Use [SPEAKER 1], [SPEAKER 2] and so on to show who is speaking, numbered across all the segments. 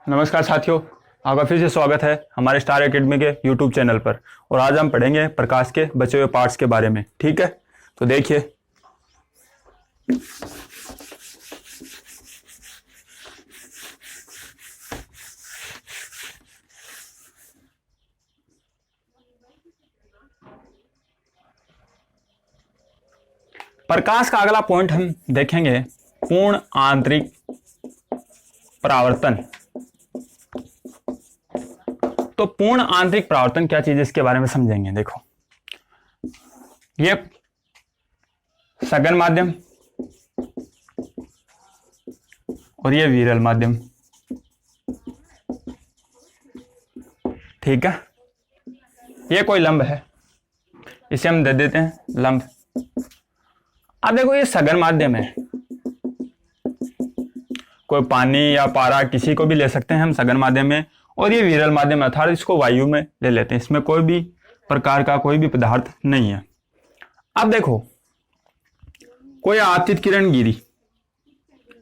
[SPEAKER 1] नमस्कार साथियों, आपका फिर से स्वागत है हमारे स्टार एकेडमी के यूट्यूब चैनल पर। और आज हम पढ़ेंगे प्रकाश के बचे हुए पार्ट्स के बारे में। ठीक है, तो देखिए, प्रकाश का अगला पॉइंट हम देखेंगे पूर्ण आंतरिक परावर्तन। तो पूर्ण आंतरिक परावर्तन क्या चीज है, इसके बारे में समझेंगे। देखो, ये सघन माध्यम और ये विरल माध्यम। ठीक है, ये कोई लंब है, इसे हम दे देते हैं लंब। अब देखो, ये सघन माध्यम है, कोई पानी या पारा किसी को भी ले सकते हैं हम सघन माध्यम में। और ये विरल माध्यम अर्थात इसको वायु में ले लेते हैं, इसमें कोई भी प्रकार का कोई भी पदार्थ नहीं है। अब देखो, कोई आपतित किरण गिरी।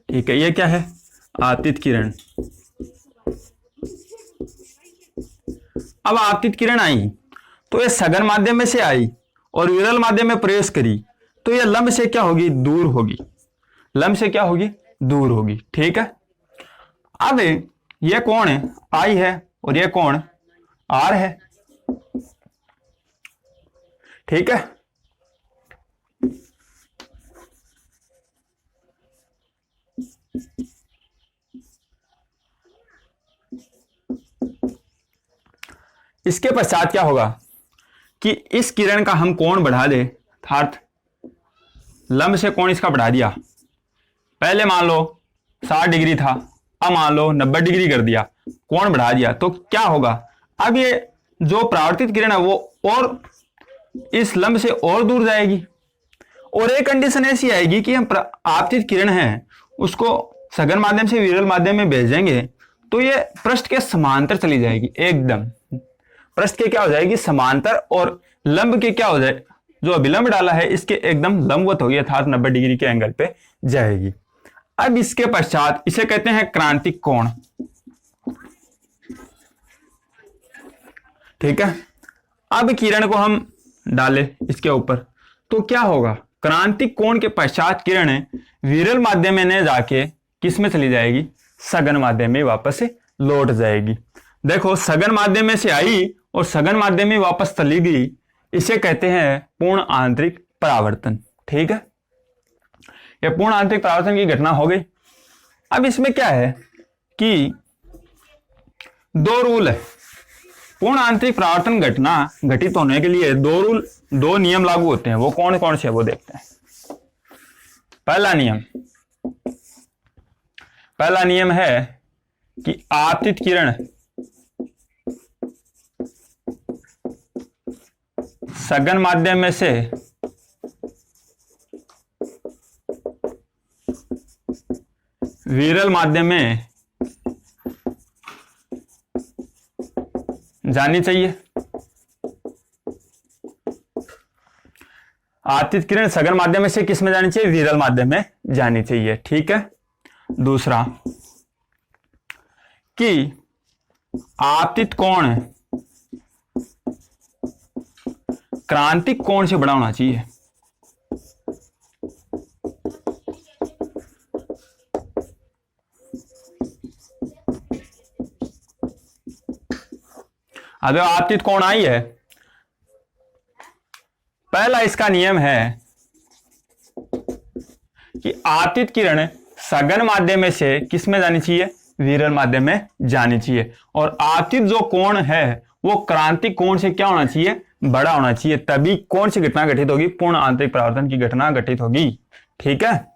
[SPEAKER 1] ठीक है, ये क्या है? आपतित किरण। अब आपतित किरण आई तो ये सघन माध्यम में से आई और विरल माध्यम में प्रवेश करी, तो ये लंब से क्या होगी? दूर होगी। लंब से क्या होगी? दूर होगी। ठीक है, अब ये कोण है आई है और ये कोण आर है। ठीक है, इसके पश्चात क्या होगा कि इस किरण का हम कोण बढ़ा दे, अर्थात लंब से कोण इसका बढ़ा दिया। पहले मान लो 60 डिग्री था, अब मान लो 90 डिग्री कर दिया, कोण बढ़ा दिया, तो क्या होगा? अब ये जो परावर्तित किरण है वो और इस लंब से और दूर जाएगी। और एक कंडीशन ऐसी आएगी कि हम आपतित किरण है उसको सघन माध्यम से विरल माध्यम में भेजेंगे तो ये पृष्ठ के समांतर चली जाएगी। एकदम पृष्ठ के क्या हो जाएगी? समांतर। और लंब के क्या हो जाए? जो अभिलंब डाला है इसके एकदम लंबवत होगी, अर्थात 90 डिग्री के एंगल पे जाएगी। अब इसके पश्चात इसे कहते हैं क्रांतिक कोण। ठीक है, अब किरण को हम डाले इसके ऊपर तो क्या होगा? क्रांतिक कोण के पश्चात किरण विरल माध्यम में जाके किस में चली जाएगी? सघन माध्यम में वापस से लौट जाएगी। देखो, सघन माध्यम में से आई और सघन माध्यम में वापस चली गई, इसे कहते हैं पूर्ण आंतरिक परावर्तन। ठीक है, यह पूर्ण आंतरिक परावर्तन की घटना हो गई। अब इसमें क्या है कि दो रूल है। पूर्ण आंतरिक परावर्तन घटना घटित होने के लिए दो नियम लागू होते हैं। वो कौन कौन से, वो देखते हैं। पहला नियम है कि आपतित किरण सघन माध्यम में से विरल माध्यम में जानी चाहिए। आपतित किरण सघन माध्यम में से किस में जानी चाहिए? विरल माध्यम में जानी चाहिए। ठीक है, दूसरा कि आपतित कोण क्रांतिक कोण से बड़ा होना चाहिए। अब आपतित कोण आई है, पहला इसका नियम है कि आपतित किरण सघन माध्यम में से किस में जानी चाहिए? विरल माध्यम में जानी चाहिए। और आपतित जो कोण है वो क्रांतिक कोण से क्या होना चाहिए? बड़ा होना चाहिए, तभी कौन सी घटना घटित होगी? पूर्ण आंतरिक परावर्तन की घटना घटित होगी। ठीक है,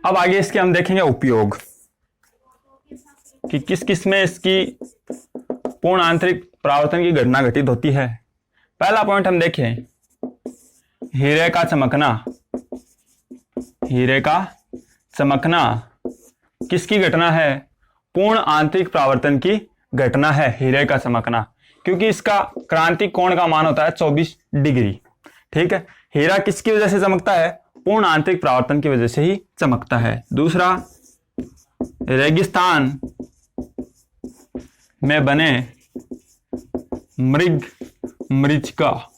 [SPEAKER 1] अब आगे इसके हम देखेंगे उपयोग कि किस किस में इसकी पूर्ण आंतरिक परावर्तन की घटना घटित होती है। पहला पॉइंट हम देखें, हीरे का चमकना। हीरे का चमकना किसकी घटना है? पूर्ण आंतरिक परावर्तन की घटना है हीरे का चमकना, क्योंकि इसका क्रांतिक कोण का मान होता है 24 डिग्री। ठीक है, हीरा किसकी वजह से चमकता है? पूर्ण आंतरिक परावर्तन की वजह से ही चमकता है। दूसरा, रेगिस्तान में बने मृच्छका।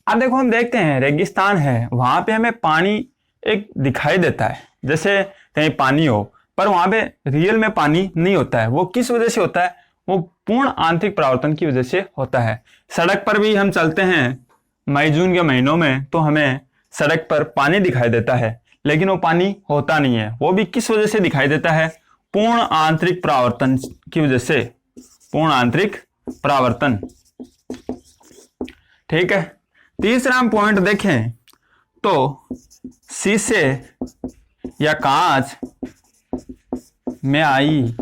[SPEAKER 1] अब देखो, हम देखते हैं रेगिस्तान है, वहां पे हमें पानी एक दिखाई देता है, जैसे कहीं पानी हो, पर वहां पे रियल में पानी नहीं होता है। वो किस वजह से होता है? वो पूर्ण आंतरिक परावर्तन की वजह से होता है। सड़क पर भी हम चलते हैं मई जून के महीनों में, तो हमें सड़क पर पानी दिखाई देता है, लेकिन वो पानी होता नहीं है। वो भी किस वजह से दिखाई देता है? पूर्ण आंतरिक परावर्तन की वजह से, पूर्ण आंतरिक परावर्तन। ठीक है, तीसरा हम पॉइंट देखें तो शीशे या कांच में आई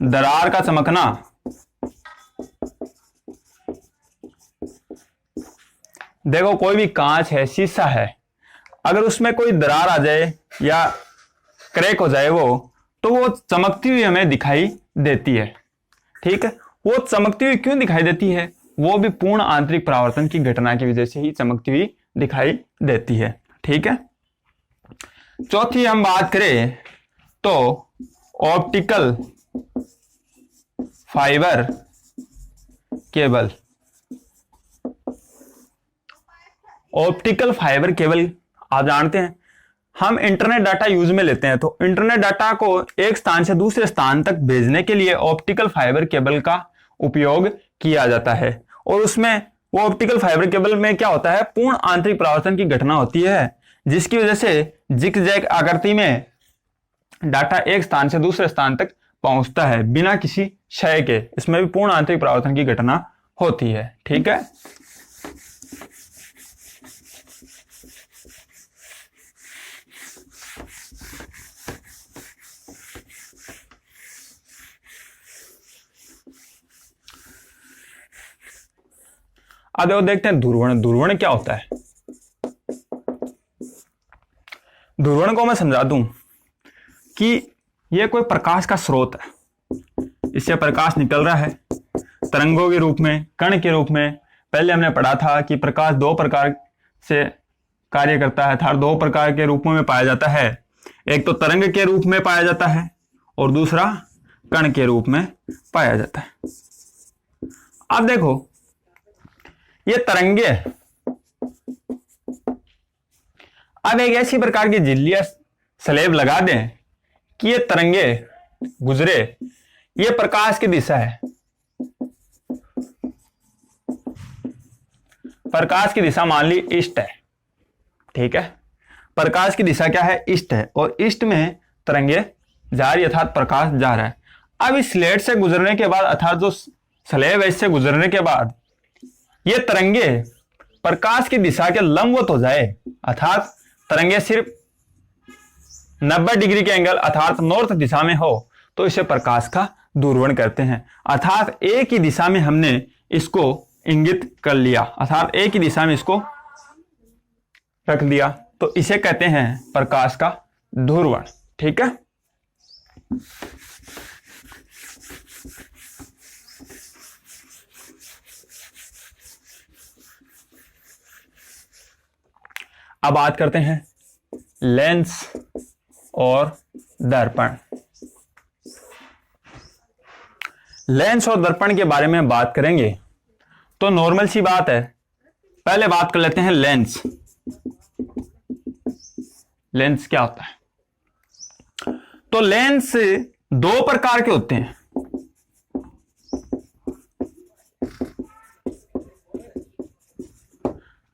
[SPEAKER 1] दरार का चमकना। देखो, कोई भी कांच है, शीशा है, अगर उसमें कोई दरार आ जाए या क्रैक हो जाए तो वो चमकती हुई हमें दिखाई देती है। ठीक है, वो चमकती हुई क्यों दिखाई देती है? वो भी पूर्ण आंतरिक परावर्तन की घटना की वजह से ही चमकती हुई दिखाई देती है। ठीक है, चौथी हम बात करें तो optical fibre cable. Optical fibre cable आप जानते हैं, हम इंटरनेट डाटा यूज में लेते हैं, तो इंटरनेट डाटा को एक स्थान से दूसरे स्थान तक भेजने के लिए ऑप्टिकल फाइबर केबल का उपयोग किया जाता है। और उसमें वो ऑप्टिकल फाइबर केबल में क्या होता है? पूर्ण आंतरिक परावर्तन की घटना होती है, जिसकी वजह से जिग-जैग आकृति में डाटा एक स्थान से दूसरे स्थान तक पहुंचता है बिना किसी क्षय के। इसमें भी पूर्ण आंतरिक परावर्तन की घटना होती है। ठीक है, अब देखते हैं ध्रुवण। ध्रुवण क्या होता है? ध्रुवण को मैं समझा दूं कि यह कोई प्रकाश का स्रोत है, इससे प्रकाश निकल रहा है तरंगों के रूप में, कण के रूप में। पहले हमने पढ़ा था कि प्रकाश दो प्रकार से कार्य करता है, अर्थात दो प्रकार के रूपों में पाया जाता है। एक तो तरंग के रूप में पाया जाता है और दूसरा कण के रूप में पाया जाता है। अब देखो, ये तरंगे, अब एक ऐसी प्रकार की झिल्ली या स्लेब लगा दें कि ये तरंगे गुजरे, ये प्रकाश की दिशा है। प्रकाश की दिशा मान ली ईस्ट है। ठीक है, प्रकाश की दिशा क्या है? ईस्ट है, और ईस्ट में तरंगे जा रही, अर्थात प्रकाश जा रहा है। अब इस स्लेट से गुजरने के बाद, अर्थात जो स्लेब है इससे गुजरने के बाद, ये तरंगे प्रकाश की दिशा के लंबवत हो जाए, अर्थात तरंगे सिर्फ 90 डिग्री के एंगल अर्थात नॉर्थ दिशा में हो, तो इसे प्रकाश का ध्रुवण कहते हैं। अर्थात एक ही दिशा में हमने इसको इंगित कर लिया, अर्थात एक ही दिशा में इसको रख दिया, तो इसे कहते हैं प्रकाश का ध्रुवण। ठीक है, अब बात करते हैं लेंस और दर्पण। लेंस और दर्पण के बारे में बात करेंगे तो नॉर्मल सी बात है, पहले बात कर लेते हैं लेंस। लेंस क्या होता है? तो लेंस दो प्रकार के होते हैं।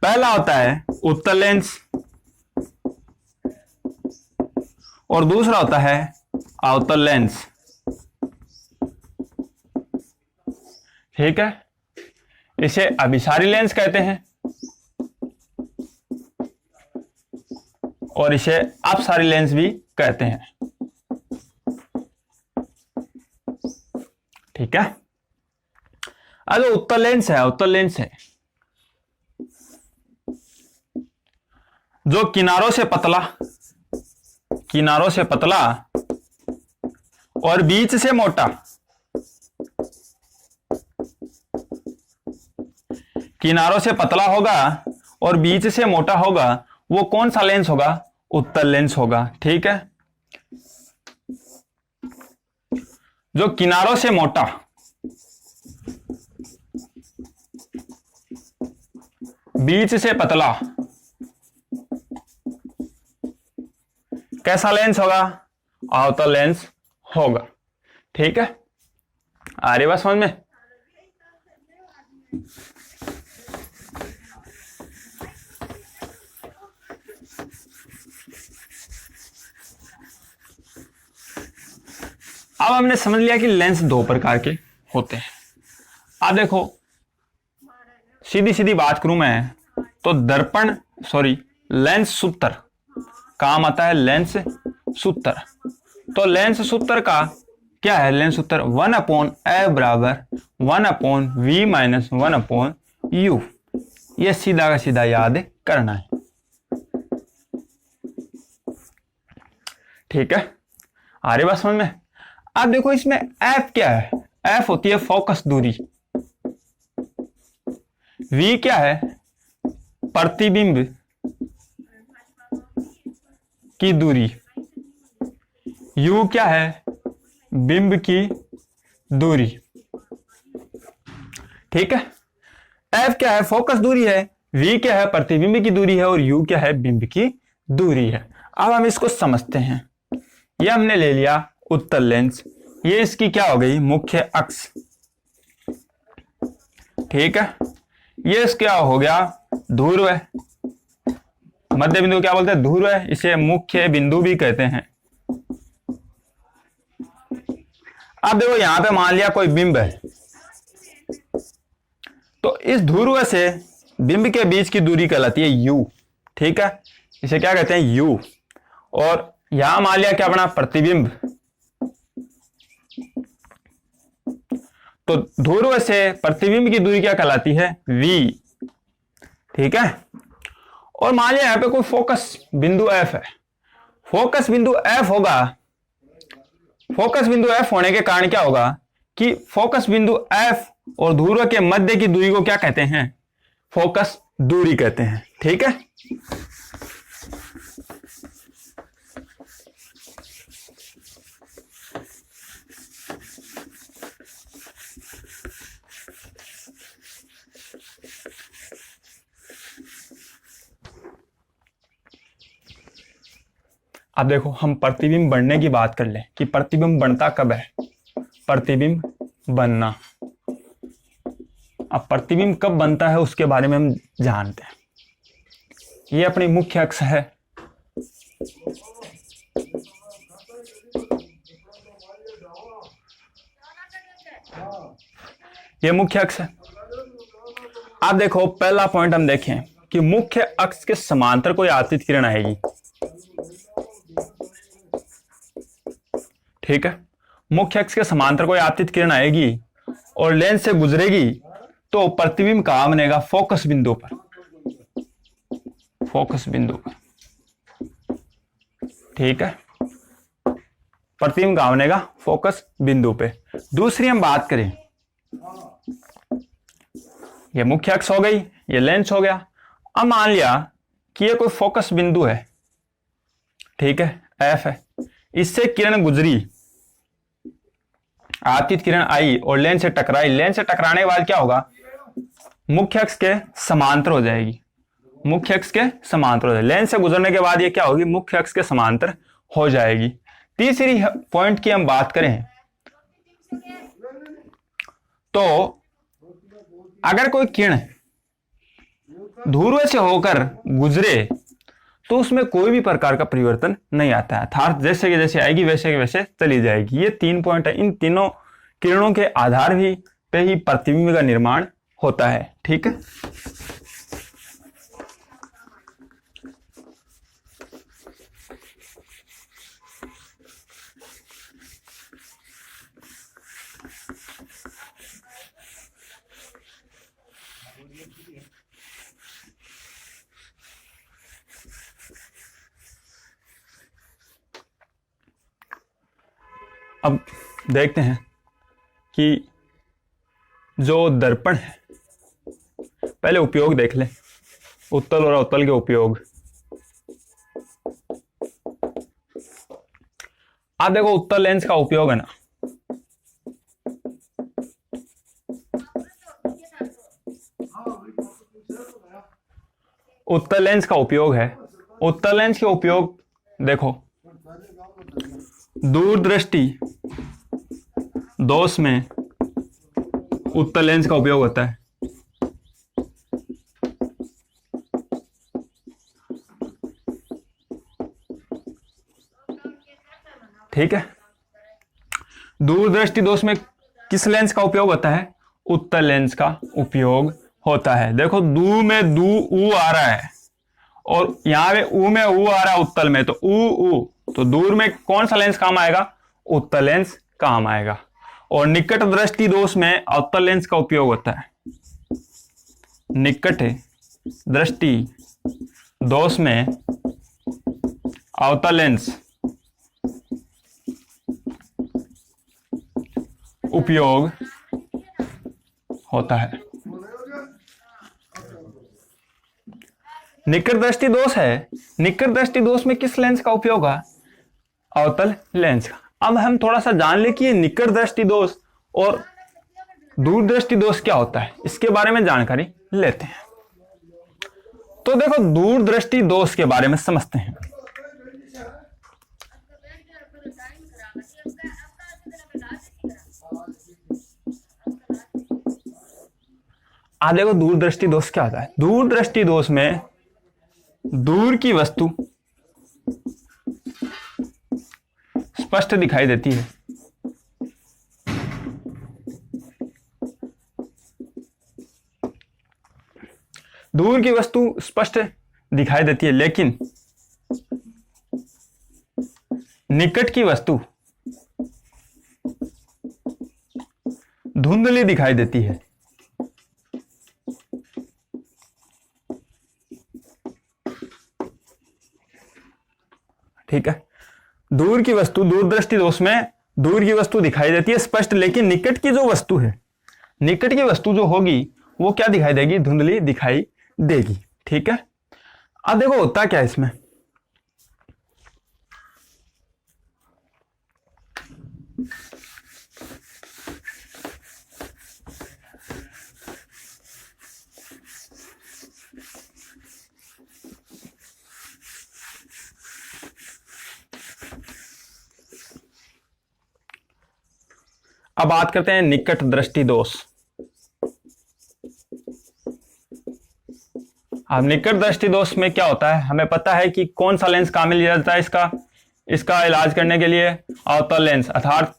[SPEAKER 1] पहला होता है उत्तल लेंस और दूसरा होता है अवतल लेंस। ठीक है, इसे अभिसारी लेंस कहते हैं और इसे अपसारी लेंस भी कहते हैं। ठीक है, अब जो उत्तल लेंस है, उत्तल लेंस है जो किनारों से पतला और बीच से मोटा, किनारों से पतला होगा और बीच से मोटा होगा, वो कौन सा लेंस होगा? उत्तल लेंस होगा। ठीक है, जो किनारों से मोटा, बीच से पतला, कैसा लेंस होगा? अवतल लेंस होगा। ठीक है, आ रही बात समझ में? अब हमने समझ लिया कि लेंस दो प्रकार के होते हैं। अब देखो, सीधी सीधी बात करूं मैं तो दर्पण लेंस सूत्र काम आता है, लेंस सूत्र। तो लेंस सूत्र का क्या है? लेंस सूत्र 1/f बराबर 1/v माइनस 1/u। ये सीधा का सीधा याद करना है। ठीक है, आ रही बात समझ में? अब देखो, इसमें f क्या है? f होती है फोकस दूरी, v क्या है? प्रतिबिंब की दूरी, u क्या है? बिंब की दूरी। ठीक है, f क्या है? फोकस दूरी है, v क्या है? प्रतिबिंब की दूरी है, और u क्या है? बिंब की दूरी है। अब हम इसको समझते हैं। ये हमने ले लिया उत्तल लेंस, ये इसकी क्या हो गई? मुख्य अक्ष। ठीक है, ये इसका हो गया ध्रुव, मध्य बिंदु क्या बोलते हैं? ध्रुव, इसे मुख्य बिंदु भी कहते हैं। अब देखो, यहां पे मान लिया कोई बिंब है, तो इस ध्रुव से बिंब के बीच की दूरी कहलाती है u। ठीक है, इसे क्या कहते हैं? u। और यहां मान लिया क्या बना? प्रतिबिंब। तो ध्रुव से प्रतिबिंब की दूरी क्या कहलाती है? v। ठीक है, और मान लिया यहां पे कोई फोकस बिंदु f है। फोकस बिंदु f होगा, फोकस बिंदु f होने के कारण क्या होगा कि फोकस बिंदु f और ध्रुव के मध्य की दूरी को क्या कहते हैं? फोकस दूरी कहते हैं। ठीक है, अब देखो, हम प्रतिबिंब बनने की बात कर ले कि प्रतिबिंब बनता कब है? प्रतिबिंब बनना, अब प्रतिबिंब कब बनता है उसके बारे में हम जानते हैं। ये अपनी मुख्य अक्ष है, ये मुख्य अक्ष है। अब देखो, पहला पॉइंट हम देखें कि मुख्य अक्ष के समांतर कोई आपतित किरण आएगी। ठीक है, मुख्य अक्ष के समांतर कोई आपतित किरण आएगी और लेंस से गुजरेगी, तो प्रतिबिंब कहां बनेगा? फोकस बिंदु पर, फोकस बिंदु पर। ठीक है, प्रतिबिंब कहां बनेगा? फोकस बिंदु पे। दूसरी हम बात करें, ये मुख्य अक्ष हो गई, ये लेंस हो गया। अब मान लिया कि ये कोई फोकस बिंदु है, ठीक है, एफ है, इससे किरण गुजरी, आपतित किरण आई और लेंस से टकराई। लेंस से टकराने के बाद क्या होगा? मुख्य अक्ष के समांतर हो जाएगी, मुख्य अक्ष के समांतर हो जाएगी। लेंस से गुजरने के बाद ये क्या होगी? मुख्य अक्ष के समांतर हो जाएगी। तीसरी पॉइंट की हम बात करें तो अगर कोई किरण ध्रुव से होकर गुजरे तो उसमें कोई भी प्रकार का परिवर्तन नहीं आता है, अर्थात जैसे कि जैसे आएगी वैसे के वैसे चली जाएगी। ये 3 पॉइंट है, इन तीनों किरणों के आधार भी पे ही प्रतिबिंब का निर्माण होता है। ठीक है, अब देखते हैं कि जो दर्पण है, पहले उपयोग देख लें, उत्तल और अवतल के उपयोग। आप देखो उत्तल लेंस का उपयोग है ना, उत्तल लेंस का उपयोग है। उत्तल लेंस के उपयोग देखो, दूरदृष्टि दोष में उत्तल लेंस का उपयोग होता है। ठीक है, दूरदृष्टि दोष में किस लेंस का उपयोग होता है? उत्तल लेंस का उपयोग होता है। देखो दू में दू ऊ आ रहा है और यहां पे ऊ में ऊ आ रहा है उत्तल में, तो ऊ तो दूर में कौन सा लेंस काम आएगा? उत्तल लेंस काम आएगा। और निकट दृष्टि दोष में अवतल लेंस का उपयोग होता है। निकट दृष्टि दोष में अवतल लेंस उपयोग होता है। निकट दृष्टि दोष है, निकट दृष्टि दोष में किस लेंस का उपयोग है? अवतल लेंस का। अब हम थोड़ा सा जान ले कि ये निकट दृष्टि दोष और दूरदृष्टि दोष क्या होता है, इसके बारे में जानकारी लेते हैं। तो देखो दूरदृष्टि दोष के बारे में समझते हैं। आप देखो दूरदृष्टि दोष क्या होता है। दूरदृष्टि दोष में दूर की वस्तु स्पष्ट दिखाई देती है। दूर की वस्तु स्पष्ट दिखाई देती है, लेकिन निकट की वस्तु धुंधली दिखाई देती है। ठीक है, दूर की वस्तु, दूरदृष्टि दोष में दूर की वस्तु दिखाई देती है स्पष्ट, लेकिन निकट की जो वस्तु है, निकट की वस्तु जो होगी वो क्या दिखाई देगी? धुंधली दिखाई देगी। ठीक है, अब देखो होता क्या है इसमें। अब बात करते हैं निकट दृष्टि दोष। अब निकट दृष्टि दोष में क्या होता है? हमें पता है कि कौन सा लेंस काम में लिया जाता है इसका इलाज करने के लिए? अवतल लेंस, अर्थात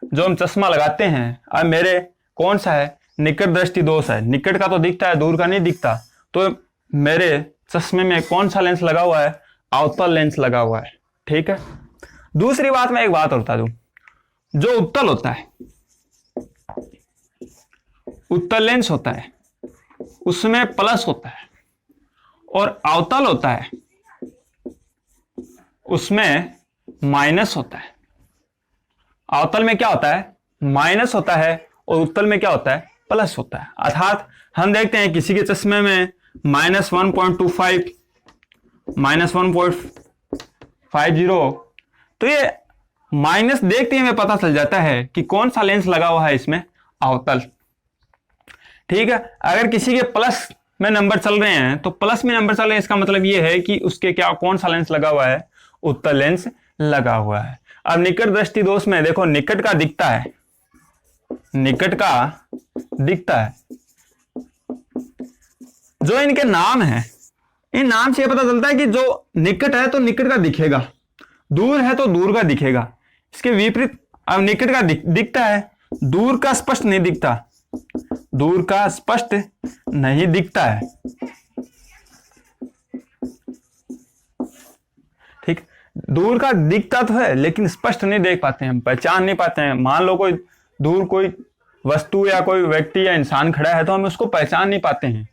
[SPEAKER 1] जो हम चश्मा लगाते हैं। अब मेरे कौन सा है? निकट दृष्टि दोष है। निकट का तो दिखता है, दूर का नहीं दिखता, तो मेरे चश्मे में कौन सा लेंस लगा हुआ है? अवतल लेंस लगा हुआ है। ठीक है, दूसरी बात मैं एक बात और बता दूं, जो उत्तल होता है, उत्तल लेंस होता है, उसमें प्लस होता है, और अवतल होता है उसमें माइनस होता है। अवतल में क्या होता है? माइनस होता है, और उत्तल में क्या होता है? प्लस होता है। अर्थात हम देखते हैं किसी के चश्मे में -1.25, -1.50, तो ये माइनस देखते ही हमें पता चल जाता है कि कौन सा लेंस लगा हुआ है इसमें? अवतल। ठीक है, अगर किसी के प्लस में नंबर चल रहे हैं, तो प्लस में नंबर चल रहे हैं, इसका मतलब ये है कि उसके क्या कौन सा लेंस लगा हुआ है? उत्तल लेंस लगा हुआ है। अब निकट दृष्टि दोष में देखो, निकट का दिखता है, निकट का दिखता है। जो इनके नाम है, इन नाम से पता चलता है कि जो निकट है तो निकट का दिखेगा, दूर है तो दूर का दिखेगा। इसके विपरीत अब निकट का दिखता है, दूर का स्पष्ट नहीं दिखता, दूर का स्पष्ट नहीं दिखता है। ठीक, दूर का दिखता तो है लेकिन स्पष्ट नहीं देख पाते हैं, पहचान नहीं पाते हैं। मान लो कोई दूर कोई वस्तु या कोई व्यक्ति या इंसान खड़ा है, तो हम उसको पहचान नहीं पाते हैं।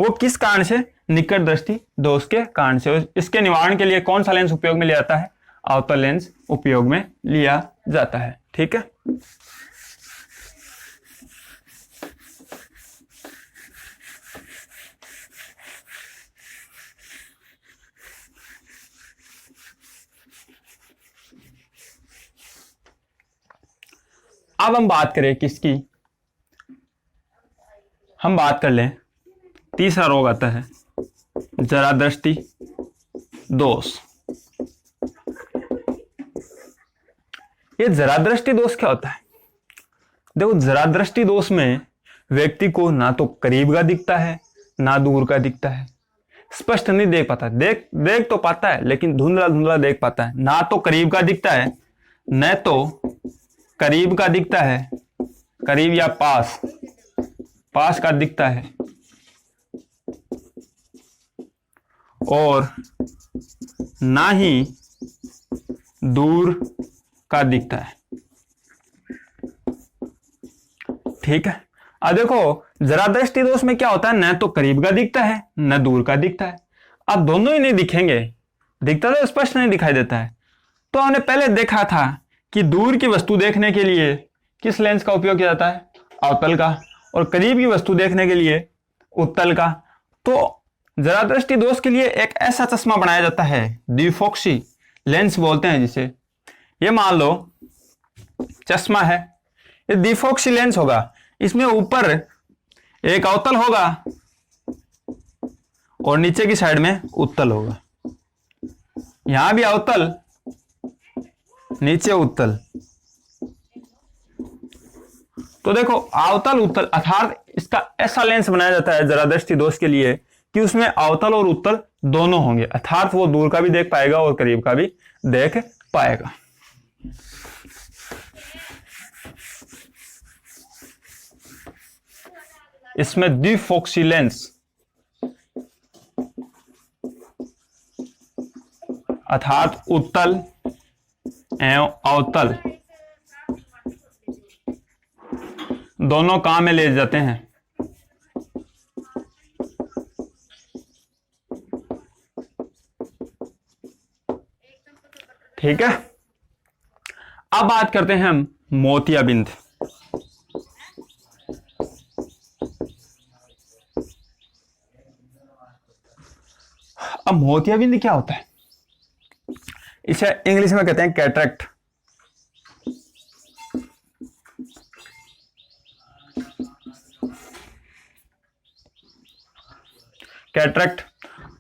[SPEAKER 1] वो किस कारण से? निकट दृष्टि दोष के कारण से। इसके निवारण के लिए कौन सा लेंस उपयोग में लिया जाता है? अवतल लेंस उपयोग में लिया जाता है। ठीक है। अब हम बात करें किसकी, हम बात कर लें, तीसरा रोग आता है जरा दृष्टि दोष। ये जरा दृष्टि दोष क्या होता है? देखो, जरा दृष्टि दोष में व्यक्ति को ना तो करीब का दिखता है ना दूर का दिखता है, स्पष्ट नहीं देख पाता, देख तो पाता है लेकिन धुंधला धुंधला देख पाता है। ना तो करीब का दिखता है, न तो करीब का दिखता है, करीब या पास का दिखता है, और ना ही दूर का दिखता है। ठीक है। अब देखो, जरा दृष्टि दोष में क्या होता है, न तो करीब का दिखता है न दूर का दिखता है। अब दोनों ही नहीं दिखेंगे, दिखता तो स्पष्ट नहीं दिखाई देता है। तो हमने पहले देखा था कि दूर की वस्तु देखने के लिए किस लेंस का उपयोग किया जाता है, अवतल का, और करीब की वस्तु देखने के लिए उत्तल का। तो जरा दृष्टि दोष के लिए एक ऐसा चश्मा बनाया जाता है, द्विफोक्सी लेंस बोलते हैं जिसे। ये मान लो चश्मा है, ये द्विफोक्सी लेंस होगा, इसमें ऊपर एक अवतल होगा और नीचे की साइड में उत्तल होगा। यहां भी अवतल, नीचे उत्तल। तो देखो, अवतल उत्तल अर्थात इसका ऐसा लेंस बनाया जाता है जरा दृष्टि दोष के लिए कि उसमें अवतल और उत्तल दोनों होंगे, अर्थात वो दूर का भी देख पाएगा और करीब का भी देख पाएगा। इसमें द्विफोक्सी लेंस अर्थात उत्तल एवं अवतल दोनों काम में ले जाते हैं। ठीक है। अब बात करते हैं हम मोतियाबिंद। अब मोतियाबिंद क्या होता है? इसे इंग्लिश में कहते हैं कैटरेक्ट। कैटरेक्ट,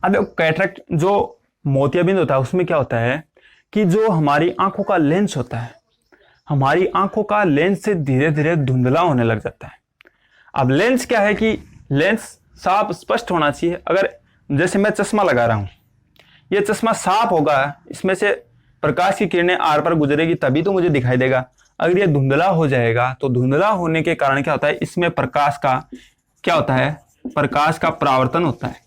[SPEAKER 1] अब कैटरेक्ट जो मोतियाबिंद होता है उसमें क्या होता है कि जो हमारी आंखों का लेंस होता है, हमारी आंखों का लेंस से धीरे धीरे धुंधला होने लग जाता है। अब लेंस क्या है कि लेंस साफ स्पष्ट होना चाहिए। अगर जैसे मैं चश्मा लगा रहा हूं, ये चश्मा साफ होगा, इसमें से प्रकाश की किरणें आर पर गुजरेगी तभी तो मुझे दिखाई देगा। अगर ये धुंधला हो जाएगा तो धुंधला होने के कारण क्या होता है, इसमें प्रकाश का क्या होता है, प्रकाश का परावर्तन होता है।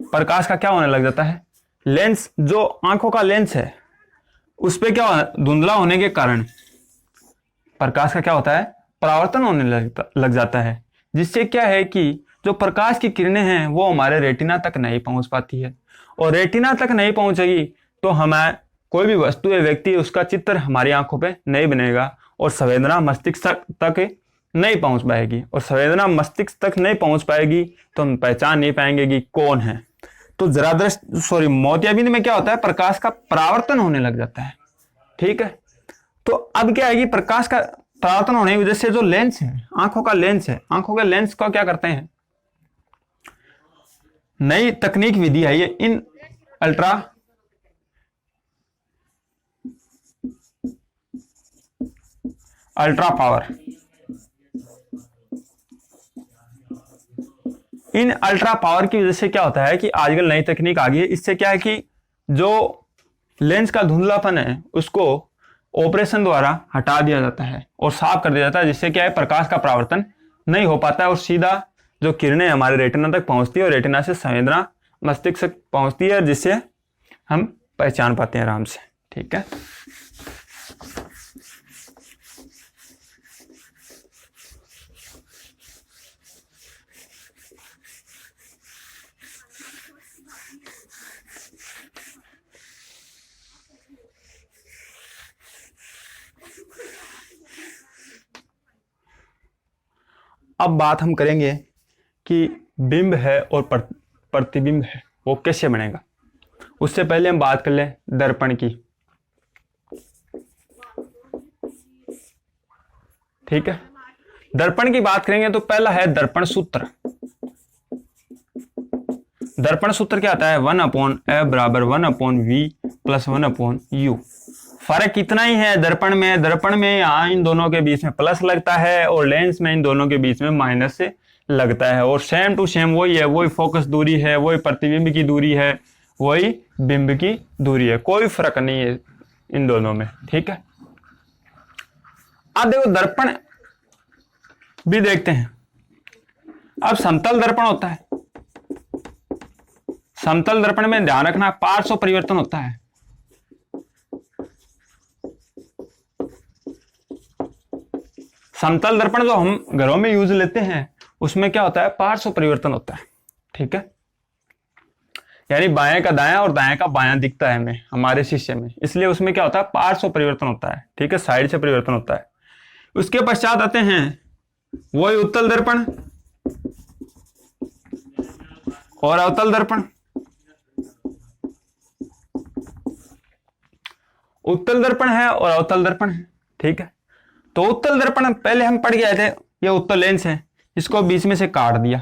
[SPEAKER 1] प्रकाश का क्या होने लग जाता है, लेंस जो आंखों का लेंस है उस पे क्या धुंधला होने के कारण प्रकाश का क्या होता है, परावर्तन होने लग जाता है, जिससे क्या है कि जो प्रकाश की किरणें हैं वो हमारे रेटिना तक नहीं पहुंच पाती है, और रेटिना तक नहीं पहुंचेगी तो हमें कोई भी वस्तु या व्यक्ति उसका चित्र हमारी आंखों पे नहीं बनेगा और संवेदना मस्तिष्क तक नहीं पहुंच पाएगी, और संवेदना मस्तिष्क तक नहीं पहुंच पाएगी तो हम पहचान नहीं पाएंगे कि कौन है। तो मोतियाबिंद में क्या होता है, प्रकाश का परावर्तन होने लग जाता है। ठीक है। तो अब क्या है कि प्रकाश का परावर्तन होने की वजह से जो लेंस है, आंखों का लेंस है, आंखों के लेंस को क्या करते हैं, नई तकनीक विधि है ये, इन अल्ट्रा पावर, इन अल्ट्रा पावर की वजह से क्या होता है कि आजकल नई तकनीक आ गई है। इससे क्या है कि जो लेंस का धुंधलापन है उसको ऑपरेशन द्वारा हटा दिया जाता है और साफ कर दिया जाता है, जिससे क्या है, प्रकाश का परावर्तन नहीं हो पाता है और सीधा जो किरणें हमारे रेटिना तक पहुंचती है और रेटिना से संवेदना मस्तिष्क तक पहुंचती है, जिससे हम पहचान पाते हैं आराम से। ठीक है। अब बात हम करेंगे कि बिंब है और प्रतिबिंब है वो कैसे बनेगा। उससे पहले हम बात कर लें दर्पण की। ठीक है, दर्पण की बात करेंगे तो पहला है दर्पण सूत्र। दर्पण सूत्र क्या आता है, 1/f बराबर 1/v प्लस 1/u। फर्क इतना ही है दर्पण में यहाँ इन दोनों के बीच में प्लस लगता है और लेंस में इन दोनों के बीच में माइनस से लगता है, और सेम टू सेम वही है, वही फोकस दूरी है, वही प्रतिबिंब की दूरी है, वही बिंब की दूरी है, कोई फर्क नहीं है इन दोनों में। ठीक है, अब देखो दर्पण भी देखते हैं। अब समतल दर्पण होता है, समतल दर्पण में ध्यान रखना पार्श्व परिवर्तन होता है। समतल दर्पण जो हम घरों में यूज लेते हैं उसमें क्या होता है, पार्श्व परिवर्तन होता है। ठीक है, यानी बाएं का दायां और दाएं का बायां दिखता है हमें हमारे शीशे में, इसलिए उसमें क्या होता है, पार्श्व परिवर्तन होता है। ठीक है, साइड से परिवर्तन होता है। उसके पश्चात आते हैं वही उत्तल दर्पण और अवतल दर्पण। उत्तल दर्पण है और अवतल दर्पण है। ठीक है, तो उत्तल दर्पण पहले हम पढ़ गए थे, ये उत्तल लेंस है, इसको बीच में से काट दिया।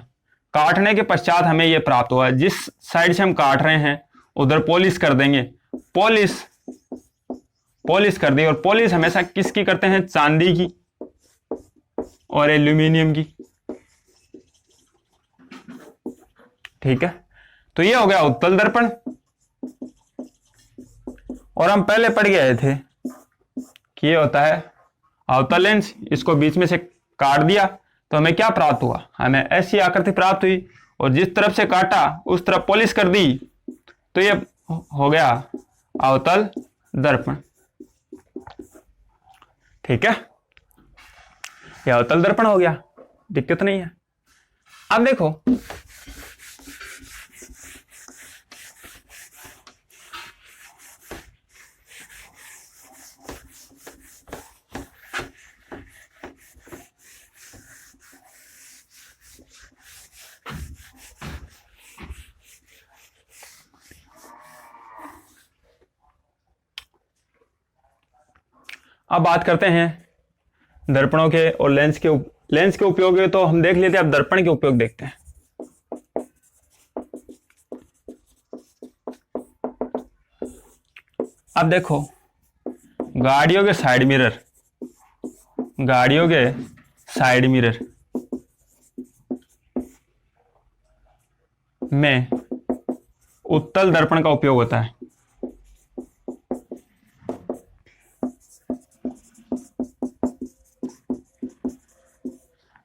[SPEAKER 1] काटने के पश्चात हमें यह प्राप्त हुआ, जिस साइड से हम काट रहे हैं उधर पॉलिश कर देंगे, पॉलिश कर दी। और पॉलिश हमेशा किसकी करते हैं, चांदी की और एल्यूमिनियम की। ठीक है, तो ये हो गया उत्तल दर्पण। और हम पहले पढ़ गए थे कि ये होता है अवतल लेंस, इसको बीच में से काट दिया तो हमें क्या प्राप्त हुआ, हमें ऐसी आकृति प्राप्त हुई, और जिस तरफ से काटा उस तरफ पॉलिश कर दी तो ये हो गया अवतल दर्पण। ठीक है, ये अवतल दर्पण हो गया, दिक्कत नहीं है। अब देखो अब बात करते हैं दर्पणों के और लेंस के उपयोग है, तो हम देख लेते हैं। अब दर्पण के उपयोग देखते हैं। अब देखो गाड़ियों के साइड मिरर में उत्तल दर्पण का उपयोग होता है।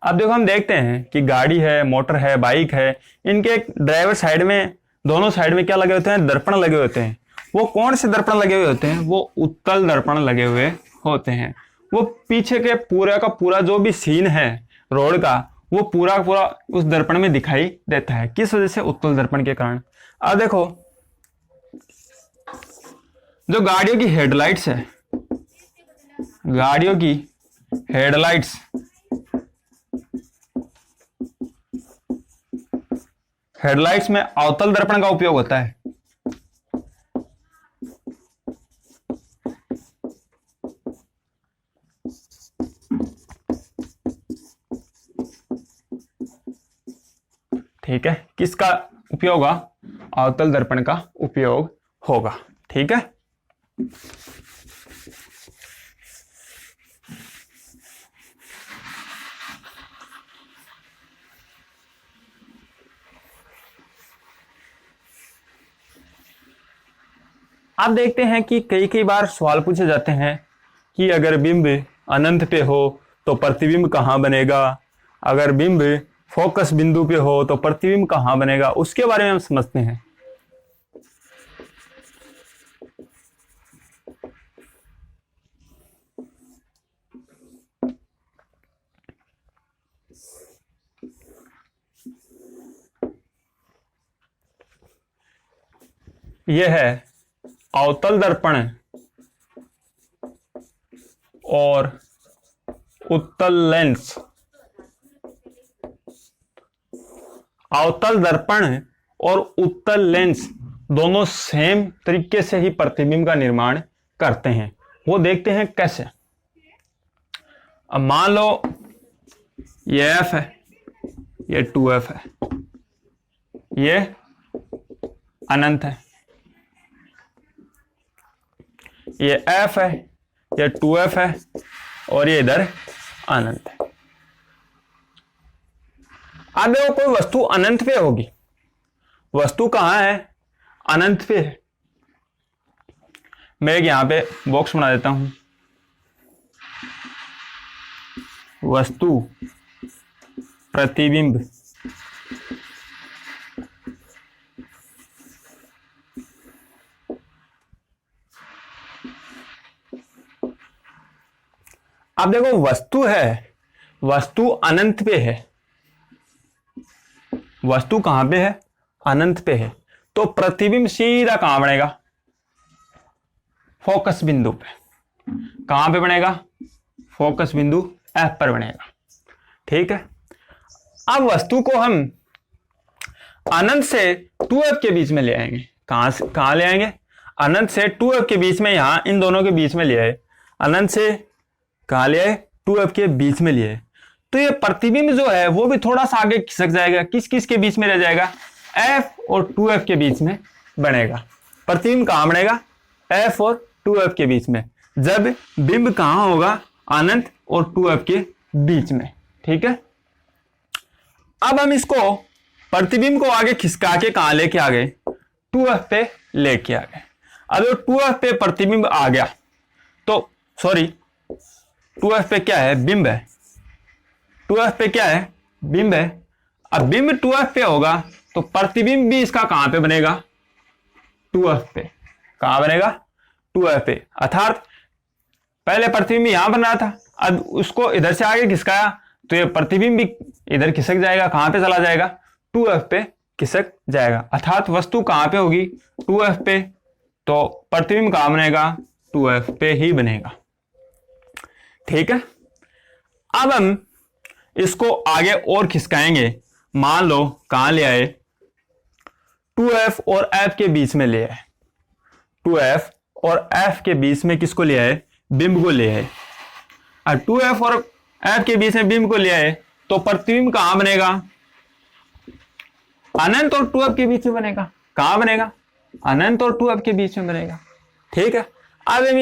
[SPEAKER 1] अब देखो हम देखते हैं कि गाड़ी है, मोटर है, बाइक है, इनके ड्राइवर साइड में, दोनों साइड में क्या लगे होते हैं, दर्पण लगे होते हैं। वो कौन से दर्पण लगे हुए होते हैं, वो उत्तल दर्पण लगे हुए होते हैं। वो पीछे के पूरा का पूरा जो भी सीन है रोड का, वो पूरा पूरा उस दर्पण में दिखाई देता है। किस वजह से, उत्तल दर्पण के कारण। अब देखो जो गाड़ियों की हेडलाइट्स है, गाड़ियों की हेडलाइट्स में अवतल दर्पण का उपयोग होता है। ठीक है, किसका उपयोग होगा, अवतल दर्पण का उपयोग होगा। ठीक है, आप देखते हैं कि कई बार सवाल पूछे जाते हैं कि अगर बिंब अनंत पे हो तो प्रतिबिंब कहाँ बनेगा, अगर बिंब फोकस बिंदु पे हो तो प्रतिबिंब कहाँ बनेगा, उसके बारे में हम समझते हैं। यह है अवतल दर्पण और उत्तल लेंस अवतल दर्पण और उत्तल लेंस दोनों सेम तरीके से ही प्रतिबिंब का निर्माण करते हैं। वो देखते हैं कैसे। अब मान लो ये f है, ये 2f है, ये अनंत है, ये f है, ये 2f है और ये इधर अनंत है। अब देखो कोई वस्तु अनंत पे होगी, वस्तु कहां है? अनंत पे है। मैं एक यहां पे बॉक्स बना देता हूं, वस्तु प्रतिबिंब अब देखो वस्तु है, वस्तु अनंत पे है, वस्तु कहां पे है? अनंत पे है। तो प्रतिबिंब सीधा कहां बनेगा? फोकस बिंदु पे। कहां पे बनेगा? फोकस बिंदु F पर बनेगा। ठीक है। अब वस्तु को हम अनंत से 2F के बीच में ले आएंगे। कहां ले आएंगे? अनंत से 2F के बीच में, यहां इन दोनों के बीच में ले आए। अनंत से कहां ले आए? 2F के बीच में ले आए। तो ये प्रतिबिंब जो है वो भी थोड़ा सा आगे खिसक जाएगा। किस किस के बीच में रह जाएगा? F और 2F के बीच में बनेगा। प्रतिबिंब कहां बनेगा? F और 2F के बीच में। जब बिंब कहां होगा? अनंत और 2F के बीच में। ठीक है। अब हम इसको प्रतिबिंब को आगे खिसका के कहां लेके आ गए? 2F पे लेके आ गए। अब 2F पे प्रतिबिंब आ गया तो सॉरी 2F पे क्या है? बिंब है। 2F पे क्या है? बिंब है। अब बिंब 2F पे होगा तो प्रतिबिंब भी इसका कहां पे बनेगा? 2F पे। कहां बनेगा? 2F पे। अर्थात पहले प्रतिबिंब यहां बन रहा था, अब उसको इधर से आगे खिसकाया तो ये प्रतिबिंब भी इधर खिसक जाएगा। कहां पे चला जाएगा? 2F पे खिसक जाएगा। अर्थात वस्तु कहां पे होगी? 2F पे। तो प्रतिबिंब कहां बनेगा? 2F पे ही बनेगा। ठीक है। अब हम इसको आगे और खिसकाएंगे। मान लो कहां ले आए? 2F और F के बीच में ले आए। 2F और F के बीच में किसको ले आए? बिंब को ले आए। अब 2F और F के बीच में बिंब को ले आए तो प्रतिबिंब कहां बनेगा? अनंत और 2F के बीच में बनेगा। कहां बनेगा? अनंत और 2F के बीच में बनेगा। ठीक है। अब हम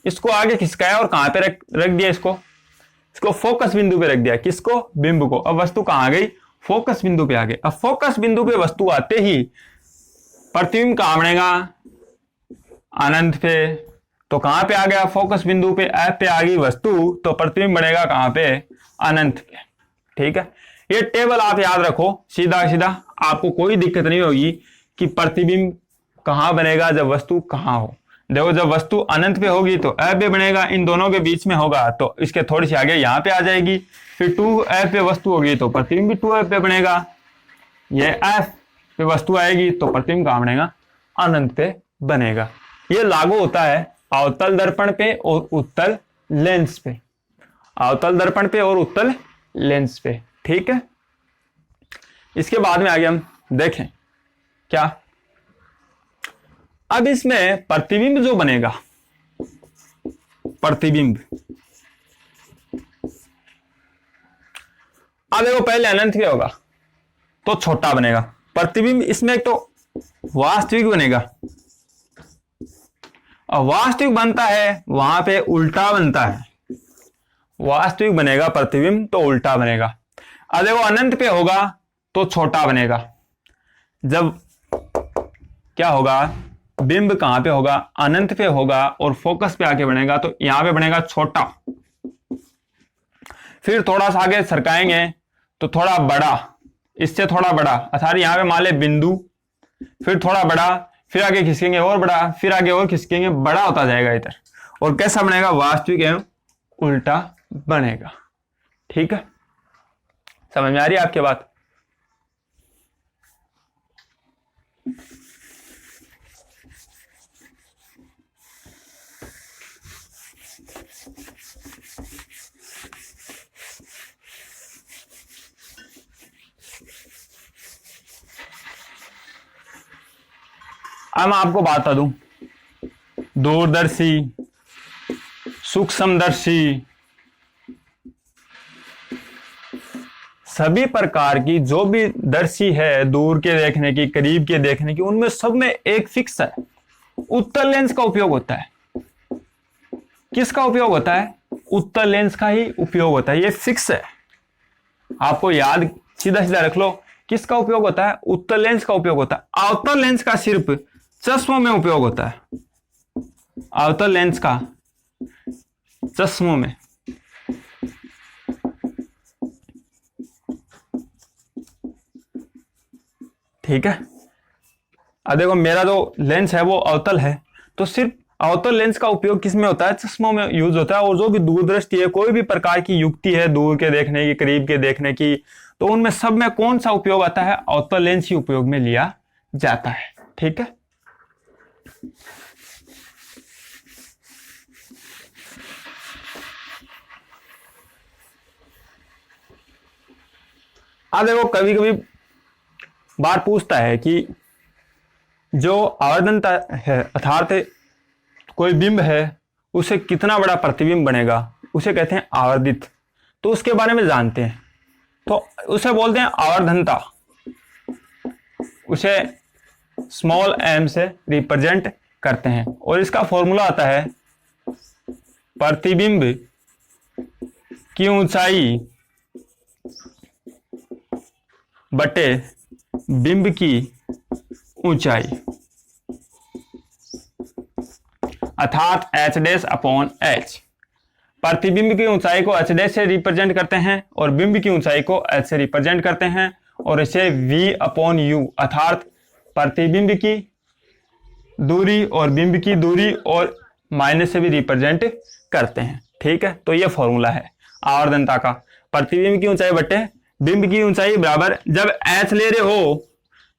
[SPEAKER 1] इसको आगे खिसकाया और कहां पे रख दिया? इसको फोकस बिंदु पे रख दिया। किसको? बिंब को। अब वस्तु कहां आ गई? फोकस बिंदु पे आ गई। अब फोकस बिंदु पे वस्तु आते ही प्रतिबिंब कहां बनेगा? अनंत पे। तो कहां पे आ गया? फोकस बिंदु पे F पे आ गई वस्तु, तो प्रतिबिंब बनेगा कहां पे? अनंत पे। ठीक है। ये टेबल आप याद रखो, सीधा सीधा आपको कोई दिक्कत नहीं होगी कि प्रतिबिंब कहां बनेगा जब वस्तु कहां हो। देखो जब वस्तु अनंत पे होगी तो F पे बनेगा, इन दोनों के बीच में होगा तो इसके थोड़ी सी आगे यहां पे आ जाएगी। फिर 2F पे वस्तु होगी तो प्रतिबिंब भी 2F पे बनेगा। ये F पे वस्तु आएगी तो प्रतिबिंब कहां बनेगा? अनंत पे बनेगा। ये लागू होता है अवतल दर्पण पे और उत्तल लेंस पे। अवतल दर्पण पे और उत्तल लेंस पे। ठीक है। इसके बाद में आगे हम देखें क्या। अब इसमें प्रतिबिंब जो बनेगा, प्रतिबिंब, अब देखो पहले अनंत पे होगा तो छोटा बनेगा प्रतिबिंब। इसमें एक तो वास्तविक बनेगा, और वास्तविक बनता है वहां पे उल्टा बनता है। वास्तविक बनेगा प्रतिबिंब तो उल्टा बनेगा। अब देखो अनंत पे होगा तो छोटा बनेगा। जब क्या होगा? बिंब कहां पे होगा? अनंत पे होगा और फोकस पे आके बनेगा तो यहां पे बनेगा छोटा। फिर थोड़ा सा आगे सरकाएंगे तो थोड़ा बड़ा, इससे थोड़ा बड़ा। अर्थात यहां पे मान ले बिंदु, फिर थोड़ा बड़ा, फिर आगे खिसकेंगे और बड़ा, फिर आगे और खिसकेंगे, बड़ा होता जाएगा इधर। और कैसा बनेगा? वास्तविक एवं उल्टा बनेगा। ठीक है। समझ में आ रही है आपकी बात? अब मैं आपको बता दूं, दूरदर्शी, सूक्ष्मदर्शी, सभी प्रकार की जो भी दर्शी है, दूर के देखने की, करीब के देखने की, उनमें सब में एक फिक्स है, उत्तल लेंस का उपयोग होता है। किसका उपयोग होता है? उत्तल लेंस का ही उपयोग होता है, ये फिक्स है, आपको याद सीधा सीधा रख लो। किसका उपयोग होता है? उत्तल लेंस का उपयोग होता है। अवतल लेंस का सिर्फ चश्मों में उपयोग होता है, अवतल लेंस का चश्मों में। ठीक है, अब देखो मेरा जो लेंस है वो अवतल है, तो सिर्फ अवतल लेंस का उपयोग किस में होता है? चश्मों में यूज होता है। और जो भी दूरदृष्टि है, कोई भी प्रकार की युक्ति है, दूर के देखने की, करीब के देखने की, तो उनमें सब में कौन सा उपयोग आता है? अवतल लेंस ही उपयोग में लिया जाता है। ठीक है, अब देखो कभी कभी बार पूछता है कि जो आवर्धनता है, अर्थात कोई बिंब है, उसे कितना बड़ा प्रतिबिंब बनेगा, उसे कहते हैं आवर्धित। तो उसके बारे में जानते हैं, तो उसे बोलते हैं आवर्धनता, उसे स्मॉल m से रिप्रेजेंट करते हैं। और इसका फॉर्मूला आता है प्रतिबिंब की ऊंचाई बटे बिंब की ऊंचाई, अर्थात h डैश अपॉन h। प्रतिबिंब की ऊंचाई को h डैश से रिप्रेजेंट करते हैं और बिंब की ऊंचाई को h से रिप्रेजेंट करते हैं, और इसे v अपॉन u अर्थात प्रतिबिंब की दूरी और बिंब की दूरी और माइनस से भी रिप्रेजेंट करते हैं। ठीक है, तो ये फॉर्मूला है आवर्धनता का, प्रतिबिंब की ऊंचाई बटे बिंब की ऊंचाई बराबर, जब h ले रहे हो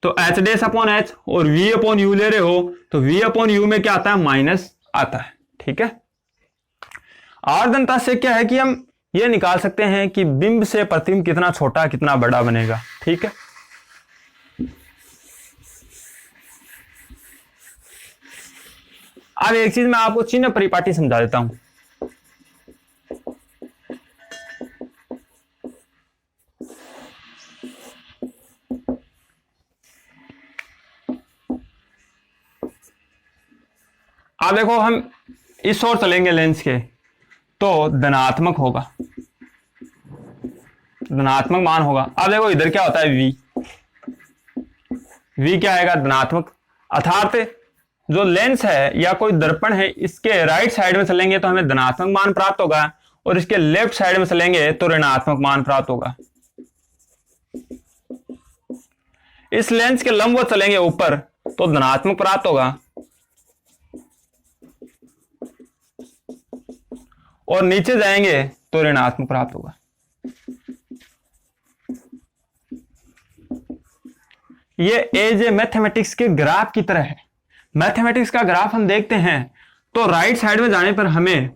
[SPEAKER 1] तो h डैश अपॉन h और v अपॉन u ले रहे हो तो v अपॉन u में क्या आता है? माइनस आता है। ठीक है, आवर्धनता से क्या है कि हम ये निकाल सकते हैं कि बिंब से प्रतिबिंब कितना छोटा कितना बड़ा बनेगा। ठीक है, अब एक चीज मैं आपको चिन्ह परिपाटी समझा देता हूं। अब देखो हम इस ओर चलेंगे लेंस के, तो धनात्मक होगा, धनात्मक मान होगा। अब देखो इधर क्या होता है? v क्या आएगा? धनात्मक। अर्थात जो लेंस है या कोई दर्पण है, इसके राइट साइड में चलेंगे तो हमें धनात्मक मान प्राप्त होगा, और इसके लेफ्ट साइड में चलेंगे तो ऋणात्मक मान प्राप्त होगा। इस लेंस के लंबवत चलेंगे ऊपर तो धनात्मक प्राप्त होगा, और नीचे जाएंगे तो ऋणात्मक प्राप्त होगा। ये एज ए मैथमेटिक्स के ग्राफ की तरह है। मैथमेटिक्स का ग्राफ हम देखते हैं तो राइट साइड में जाने पर हमें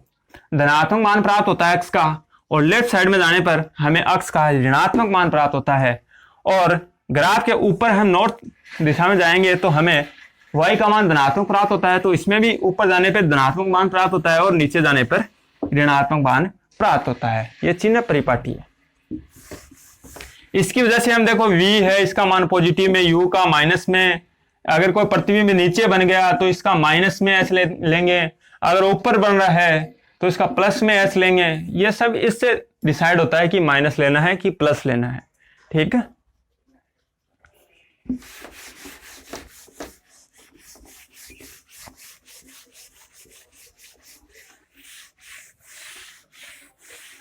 [SPEAKER 1] धनात्मक मान प्राप्त होता है x का, और लेफ्ट साइड में जाने पर हमें x का ऋणात्मक मान प्राप्त होता है। और ग्राफ के ऊपर हम नॉर्थ दिशा में जाएंगे तो हमें y का मान धनात्मक प्राप्त होता है, तो इसमें भी ऊपर जाने पर धनात्मक मान प्राप्त होता है और नीचे जाने पर ऋणात्मक मान प्राप्त होता है। यह चिन्ह परिपाटी है। इसकी वजह से हम देखो v है, इसका मान पॉजिटिव में, u का माइनस में। अगर कोई प्रतिबिंब नीचे बन गया तो इसका माइनस में s लेंगे, अगर ऊपर बन रहा है तो इसका प्लस में s लेंगे। ये सब इससे डिसाइड होता है कि माइनस लेना है कि प्लस लेना है। ठीक है,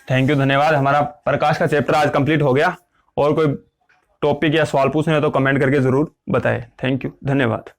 [SPEAKER 1] थैंक यू, धन्यवाद। हमारा प्रकाश का चैप्टर आज कंप्लीट हो गया। और कोई टॉपिक या सवाल पूछने हो तो कमेंट करके जरूर बताएं। थैंक यू, धन्यवाद।